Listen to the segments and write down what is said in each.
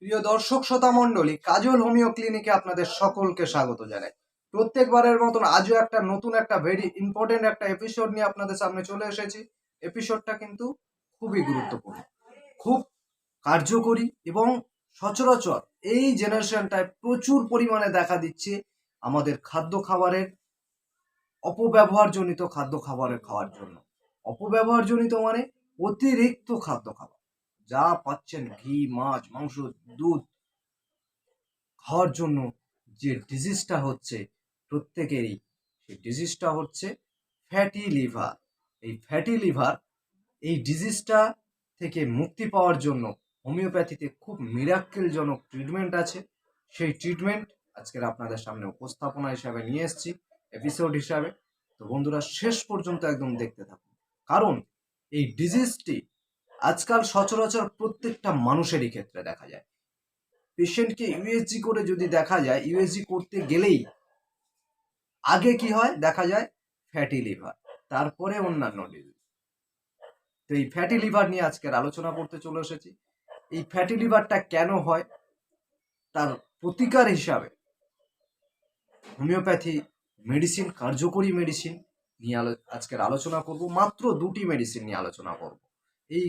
প্রিয় দর্শক শ্রোতা মণ্ডলী, কাজল হোমিও ক্লিনিকে আপনাদের সকলকে স্বাগত জানাই। প্রত্যেকবারের মতন আজও নতুন একটা ভেরি ইম্পর্টেন্ট একটা এপিসোড নিয়ে আপনাদের সামনে চলে এসেছি। এপিসোডটা কিন্তু খুবই গুরুত্বপূর্ণ, খুব কার্যকরী এবং সচরাচর এই জেনারেশনটায় প্রচুর পরিমাণে দেখা দিচ্ছে আমাদের খাদ্য খাবারের অপব্যবহারজনিত খাদ্য খাবারের খাওয়ার জন্য। অপব্যবহারজনিত মানে অতিরিক্ত খাদ্য খাবার, যা পাচ্ছেন ঘি, মাছ, মাংস, দুধ খাওয়ার জন্য যে ডিজিজটা হচ্ছে প্রত্যেকেরই, সেই ডিজিজটা হচ্ছে ফ্যাটি লিভার। এই ফ্যাটি লিভার, এই ডিজিজটা থেকে মুক্তি পাওয়ার জন্য হোমিওপ্যাথিতে খুব মিরাক্কেলজনক ট্রিটমেন্ট আছে। সেই ট্রিটমেন্ট আজকের আপনাদের সামনে উপস্থাপনা হিসাবে নিয়ে এসেছি, এপিসোড হিসাবে। তো বন্ধুরা, শেষ পর্যন্ত একদম দেখতে থাকুন, কারণ এই ডিজিজটি আজকাল সচরাচর প্রত্যেকটা মানুষেরই ক্ষেত্রে দেখা যায়। পেশেন্টকে ইউএসজি করে যদি দেখা যায়, ইউএসজি করতে গেলেই আগে কি হয় দেখা যায় ফ্যাটি লিভার, তারপরে অন্যান্য ডিজিজ। তো এই ফ্যাটি লিভার নিয়ে আজকের আলোচনা করতে চলে এসেছি। এই ফ্যাটি লিভারটা কেন হয়, তার প্রতিকার হিসাবে হোমিওপ্যাথি মেডিসিন, কার্যকরী মেডিসিন নিয়ে আজকের আলোচনা করব। মাত্র দুটি মেডিসিন নিয়ে আলোচনা করব। এই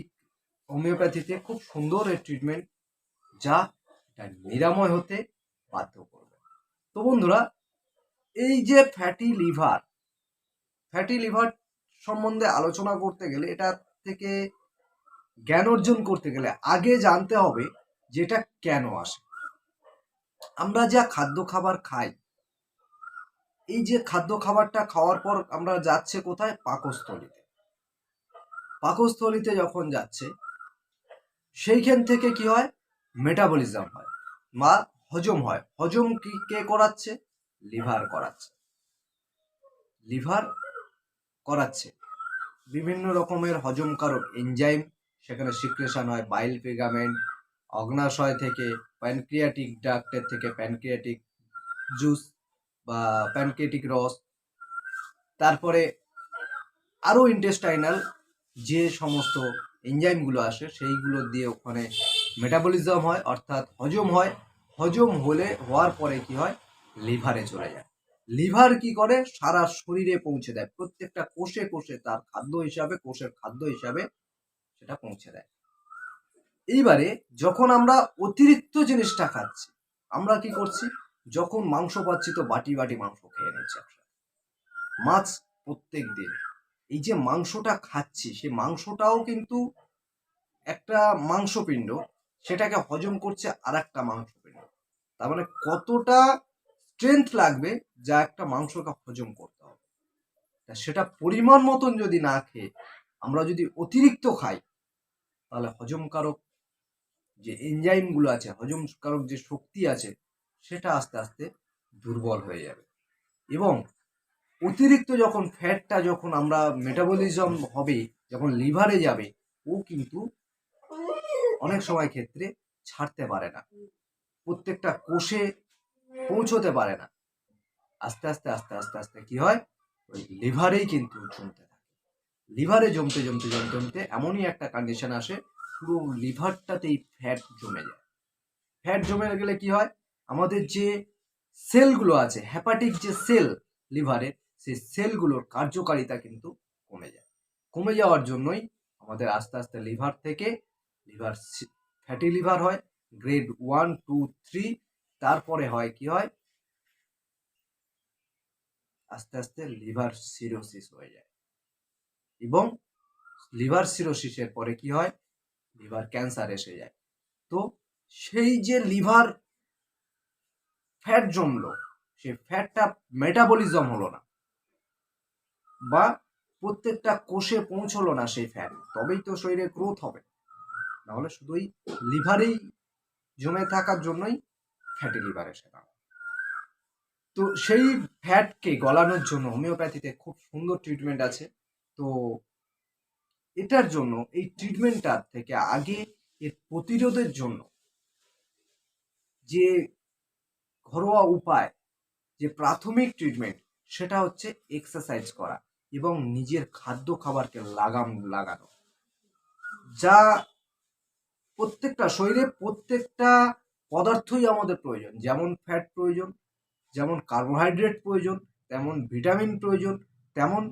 হোমিওপ্যাথিতে খুব সুন্দর এই ট্রিটমেন্ট, যা এটা নিরাময় হতে বাধ্য করবে। তো বন্ধুরা, এই যে ফ্যাটি লিভার সম্বন্ধে আলোচনা করতে গেলে, এটা থেকে জ্ঞান অর্জন করতে গেলে আগে জানতে হবে যেটা কেন আসে। আমরা যা খাদ্য খাবার খাই, এই যে খাদ্য খাবারটা খাওয়ার পর আমরা যাচ্ছে কোথায়? পাকস্থলীতে। পাকস্থলীতে যখন যাচ্ছে, সেইখান থেকে কি হয়? মেটাবলিজম হয় বা হজম হয়। হজম কি কে করাচ্ছে? লিভার করাচ্ছে। লিভার করাচ্ছে বিভিন্ন রকমের হজমকারক এনজাইম, সেখানে সিক্রেশন হয় বাইল পেগামেন্ট, অগ্নাশয় থেকে প্যানক্রিয়াটিক ডাক্টের থেকে প্যানক্রিয়াটিক জুস বা প্যানক্রিয়াটিক রস, তারপরে আরও ইন্টেস্টাইনাল যে সমস্ত এনজাইমগুলো আসে সেইগুলো দিয়ে ওখানে মেটাবলিজম হয়, অর্থাৎ হজম হয়। হজম হওয়ার পরে কি হয়? লিভারে চলে যায়। লিভার কি করে? সারা শরীরে পৌঁছে দেয়, প্রত্যেকটা কোষে কোষে তার খাদ্য হিসাবে, কোষের খাদ্য হিসাবে সেটা পৌঁছে দেয়। এইবারে যখন আমরা অতিরিক্ত জিনিসটা খাচ্ছি, আমরা কি করছি? যখন মাংস পাচ্ছি তো বাটি বাটি মাংস খেয়ে নিচ্ছি, মাছ প্রত্যেক দিন। এই যে মাংসটা খাচ্ছি, সেই মাংসটাও কিন্তু একটা মাংসপিণ্ড, সেটাকে হজম করছে আর একটা মাংসপিণ্ড। তার মানে কতটা স্ট্রেংথ লাগবে যা একটা মাংসকে হজম করতে হবে, সেটা পরিমাণ মতন যদি না খেয়ে আমরা যদি অতিরিক্ত খাই, তাহলে হজমকারক যে এনজাইমগুলো আছে, হজমকারক যে শক্তি আছে, সেটা আস্তে আস্তে দুর্বল হয়ে যাবে। এবং অতিরিক্ত যখন ফ্যাটটা যখন আমরা মেটাবলিজম হবে, যখন লিভারে যাবে, ও কিন্তু অনেক সময় ক্ষেত্রে ছাড়তে পারে না, প্রত্যেকটা কোষে পৌঁছতে পারে না। আস্তে আস্তে আস্তে আস্তে আস্তে কি হয়? ওই লিভারেই কিন্তু জমতে থাকে। লিভারে জমতে জমতে জমতে জমতে এমনই একটা কন্ডিশন আসে, পুরো লিভারটাতেই ফ্যাট জমে যায়। ফ্যাট জমে গেলে কি হয়? আমাদের যে সেলগুলো আছে, হেপাটিক যে সেল লিভারের, সেই সেলগুলোর কার্যকারিতা কিন্তু কমে যায়। কমে যাওয়ার জন্যই আমাদের আস্তে আস্তে লিভার থেকে ফ্যাটি লিভার হয় গ্রেড 1, 2, 3। তারপরে হয় কি হয়? আস্তে আস্তে লিভার সিরোসিস হয়ে যায়, এবং লিভার সিরোসিসের পরে কি হয়? লিভার ক্যান্সার এসে যায়। তো সেই যে লিভার ফ্যাট জমলো, সেই ফ্যাটটা মেটাবলিজম হলো না, বা প্রত্যেকটা কোষে পৌঁছলো না সেই ফ্যাট, তবেই তো শরীরে গ্রোথ হবে। নাহলে শুধুই লিভারেই জমে থাকার জন্যই ফ্যাটি লিভার এসে না। তো সেই ফ্যাটকে গলানোর জন্য হোমিওপ্যাথিতে খুব সুন্দর ট্রিটমেন্ট আছে। তো এটার জন্য, এই ট্রিটমেন্টটার থেকে আগে এর প্রতিরোধের জন্য যে ঘরোয়া উপায়, যে প্রাথমিক ট্রিটমেন্ট, সেটা হচ্ছে এক্সারসাইজ করা এবং নিজের খাদ্য খাবারকে লাগাম লাগানো, যা প্রত্যেকটা শরীরে প্রত্যেকটা পদার্থই আমাদের প্রয়োজন। যেমন ফ্যাট প্রয়োজন, যেমন কার্বোহাইড্রেট প্রয়োজন, তেমন ভিটামিন প্রয়োজন, তেমন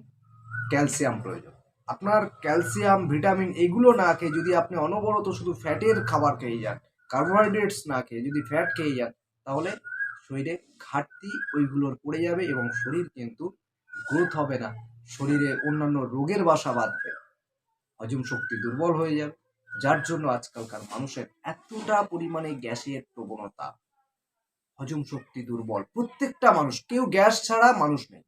ক্যালসিয়াম প্রয়োজন। আপনার ক্যালসিয়াম, ভিটামিন এগুলো না খেয়ে যদি আপনি অনবরত শুধু ফ্যাটের খাবার খেয়ে যান, কার্বোহাইড্রেটস না খেয়ে যদি ফ্যাট খেয়ে যান, তাহলে শরীরে ঘাটতি ওইগুলোর পড়ে যাবে এবং শরীর কিন্তু গ্রোথ হবে না, শরীরে অন্যান্য রোগের বাসা বাঁধবে, হজম শক্তি দুর্বল হয়ে যাবে। যার জন্য আজকালকার মানুষের এতটা পরিমাণে গ্যাসের প্রবণতা, হজম শক্তি দুর্বল। প্রত্যেকটা মানুষ, কেউ গ্যাস ছাড়া মানুষ নেই।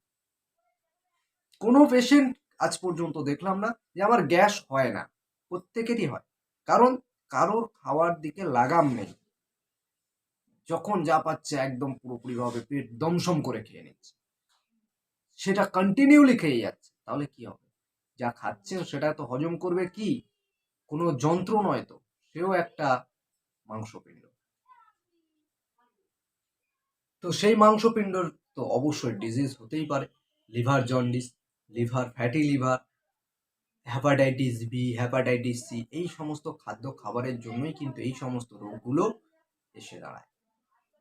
কোনো পেশেন্ট আজ পর্যন্ত দেখলাম না যে আমার গ্যাস হয় না, প্রত্যেকেরই হয়। কারণ কারোর খাওয়ার দিকে লাগাম নেই, যখন যা পাচ্ছে একদম পুরোপুরিভাবে পেট দমসম করে খেয়ে নিচ্ছে, সেটা কন্টিনিউলি খেয়ে যাচ্ছে। তাহলে কি হবে? যা খাচ্ছেন সেটা তো হজম করবে কি? কোনো যন্ত্র নয় তো, সেও একটা মাংসপিণ্ড। তো সেই মাংসপিণ্ডর তো অবশ্যই ডিজিজ হতেই পারে। Liver jaundice, liver fatty liver, hepatitis B, hepatitis C, এই সমস্ত খাদ্য খাবারের জন্যই কিন্তু এই সমস্ত রোগগুলো এসে দাঁড়ায়।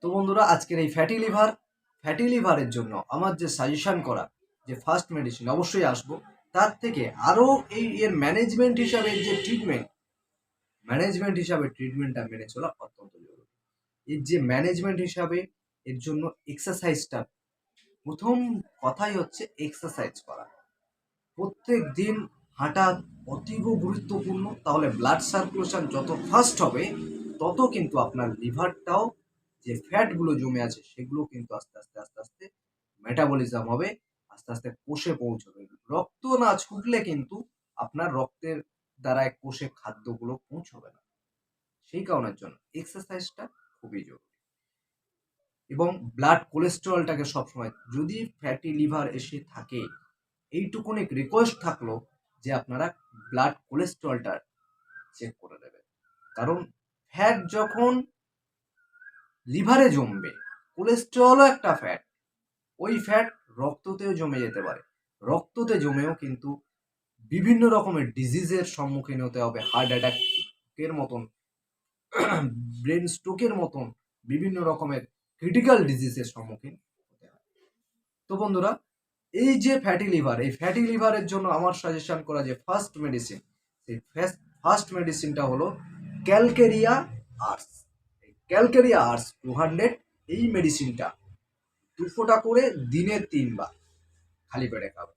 তো বন্ধুরা, আজকের এই ফ্যাটি লিভারের জন্য আমার যে সাজেশন করা যে ফার্স্ট মেডিসিন, অবশ্যই আসবো। তার থেকে আরও এর ম্যানেজমেন্ট হিসাবে ট্রিটমেন্টটা মেনে চলা অত্যন্ত জরুরি। এর যে ম্যানেজমেন্ট হিসাবে এর জন্য এক্সারসাইজটা, প্রথম কথাই হচ্ছে এক্সারসাইজ করা। প্রত্যেক দিন হাঁটা অতীব গুরুত্বপূর্ণ। তাহলে ব্লাড সার্কুলেশন যত ফাস্ট হবে, তত কিন্তু আপনার লিভারটাও, যে ফ্যাটগুলো জমে আছে সেগুলো কিন্তু আস্তে আস্তে মেটাবলিজম হবে, আস্তে আস্তে কোষে পৌঁছবে। রক্ত না ছুটলে কিন্তু আপনার রক্তের দ্বারায় কোষে খাদ্যগুলো পৌঁছবে না। সেই কারণের জন্য এক্সারসাইজটা খুবই জরুরি। এবং ব্লাড কোলেস্টেরলটাকে সবসময়, যদি ফ্যাটি লিভার এসে থাকে, এইটুকুনি রিকোয়েস্ট থাকলো যে আপনারা ব্লাড কোলেস্টেরলটা চেক করে দেবেন। কারণ ফ্যাট যখন লিভারে জমবে, কোলেস্টেরলও একটা ফ্যাট, ওই ফ্যাট রক্ততেও জমে যেতে পারে। রক্ততে জমেও কিন্তু বিভিন্ন রকমের ডিজিজের সম্মুখীন হতে হবে। হার্ট অ্যাটাকের মতন, ব্রেন স্ট্রোকের মতন বিভিন্ন রকমের ক্রিটিক্যাল ডিজিজের সম্মুখীন হতে হয়। তো বন্ধুরা, এই যে ফ্যাটি লিভার, এই ফ্যাটি লিভারের জন্য আমার সাজেশন করা যে ফার্স্ট মেডিসিন, সেই ফার্স্ট মেডিসিনটা হলো ক্যালকেরিয়া আর্স। ক্যালকেরিয়া আর্স 200, এই মেডিসিনটা 2 ফোঁটা করে দিনে 3 বার খালি পেটে খাবে।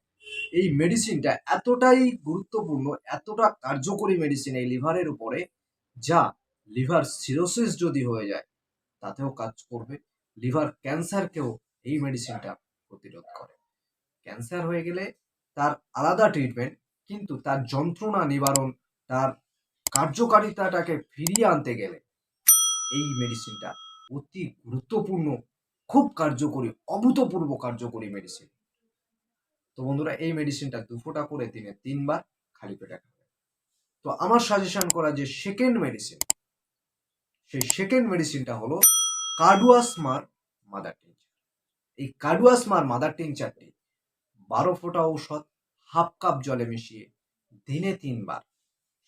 এই মেডিসিনটা এতটাই গুরুত্বপূর্ণ, এতটা কার্যকরী মেডিসিন এই লিভারের উপরে, যা লিভার সিরোসিস যদি হয়ে যায় তাতেও কাজ করবে। লিভার ক্যান্সারকেও এই মেডিসিনটা প্রতিরোধ করে। ক্যান্সার হয়ে গেলে তার আলাদা ট্রিটমেন্ট, কিন্তু তার যন্ত্রণা নিবারণ, তার কার্যকারিতাটাকে ফিরিয়ে আনতে গেলে এই মেডিসিনটা অতি গুরুত্বপূর্ণ, খুব কার্যকরী, অভূতপূর্ব কার্যকরী মেডিসিন। তো বন্ধুরা, এই মেডিসিনটা 2 ফোঁটা করে দিনে 3 বার খালি পেটে খাবে। তো আমার সাজেশন করা যে সেকেন্ড মেডিসিন, সেই সেকেন্ড মেডিসিনটা হলো কার্ডুয়াসমার মাদার টিংচার। এই কার্ডুয়াসমার মাদার টিংচারটি 12 ফোঁটা ঔষধ হাফ কাপ জলে মিশিয়ে দিনে 3 বার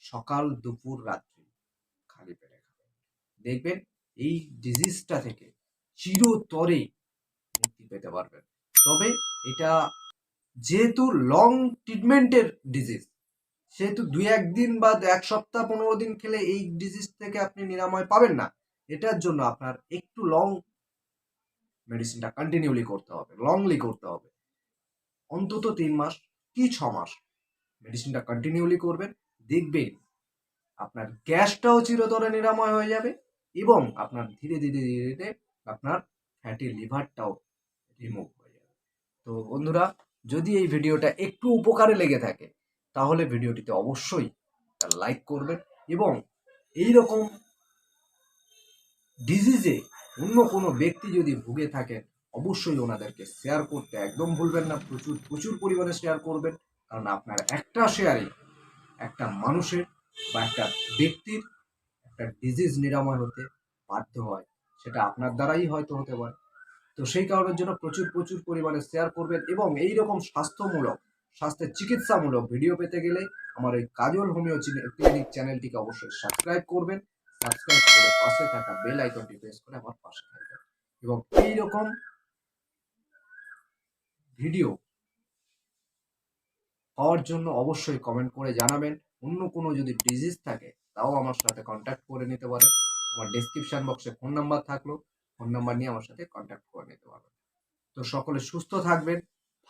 সকাল, দুপুর, রাত্রি খালি পেটে খাবেন। দেখবেন এই ডিজিজটা থেকে চিরতরে মুক্তি পেতে পারবেন। তবে এটা যেহেতু লং ট্রিটমেন্টের ডিজিজ, সেহেতু 2-1 দিন বা 1 সপ্তাহ 15 দিন খেলে এই ডিজিজ থেকে আপনি নিরাময় পাবেন না। এটার জন্য আপনার একটু লং মেডিসিনটা কন্টিনিউলি করতে হবে, লংলি করতে হবে। অন্তত 3 মাস কি 6 মাস মেডিসিনটা কন্টিনিউলি করবেন। দেখবেন আপনার গ্যাসটাও চিরতরে নিরাময় হয়ে যাবে এবং আপনার ধীরে ধীরে ধীরে ধীরে আপনার ফ্যাটি লিভারটাও রিমুভ হয়ে যাবে। তো বন্ধুরা, যদি এই ভিডিওটা একটু উপকারে লেগে থাকে, তাহলে ভিডিওটিতে অবশ্যই লাইক করবেন এবং এই রকম ডিজিজে অন্য কোনো ব্যক্তি যদি ভুগে থাকেন, অবশ্যই ওনাদেরকে শেয়ার করতে একদম ভুলবেন না। প্রচুর প্রচুর পরিমাণে শেয়ার করবেন, কারণ আপনার একটা শেয়ারে একটা মানুষের বা একটা ব্যক্তির একটা ডিজিজ নিরাময় হতে বাধ্য হয়, সেটা আপনার দ্বারাই হয়তো হতে পারে। তো সেই কারণের জন্য প্রচুর প্রচুর পরিমাণে শেয়ার করবেন এবং এই রকম স্বাস্থ্যের চিকিৎসামূলক ভিডিও পেতে গেলে আমার এই কাজল হোমিও ক্লিনিক চ্যানেলটিকে অবশ্যই সাবস্ক্রাইব করবেন। সাবস্ক্রাইব করে পাশে থাকা বেল আইকনটি প্রেস করে আমার পাশে থাকবেন এবং এইরকম ভিডিও পাওয়ার জন্য অবশ্যই কমেন্ট করে জানাবেন। অন্য কোনো যদি ডিজিজ থাকে তাও আমার সাথে কন্ট্যাক্ট করে নিতে পারেন। আমার ডেসক্রিপশন বক্সে ফোন নাম্বার থাকলো, ফোন নাম্বার নিয়ে আমার সাথে কন্ট্যাক্ট করে নিতে পারবেন। তো সকলে সুস্থ থাকবেন,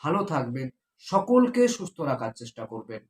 ভালো থাকবেন, সকলকে সুস্থ রাখার চেষ্টা করবেন।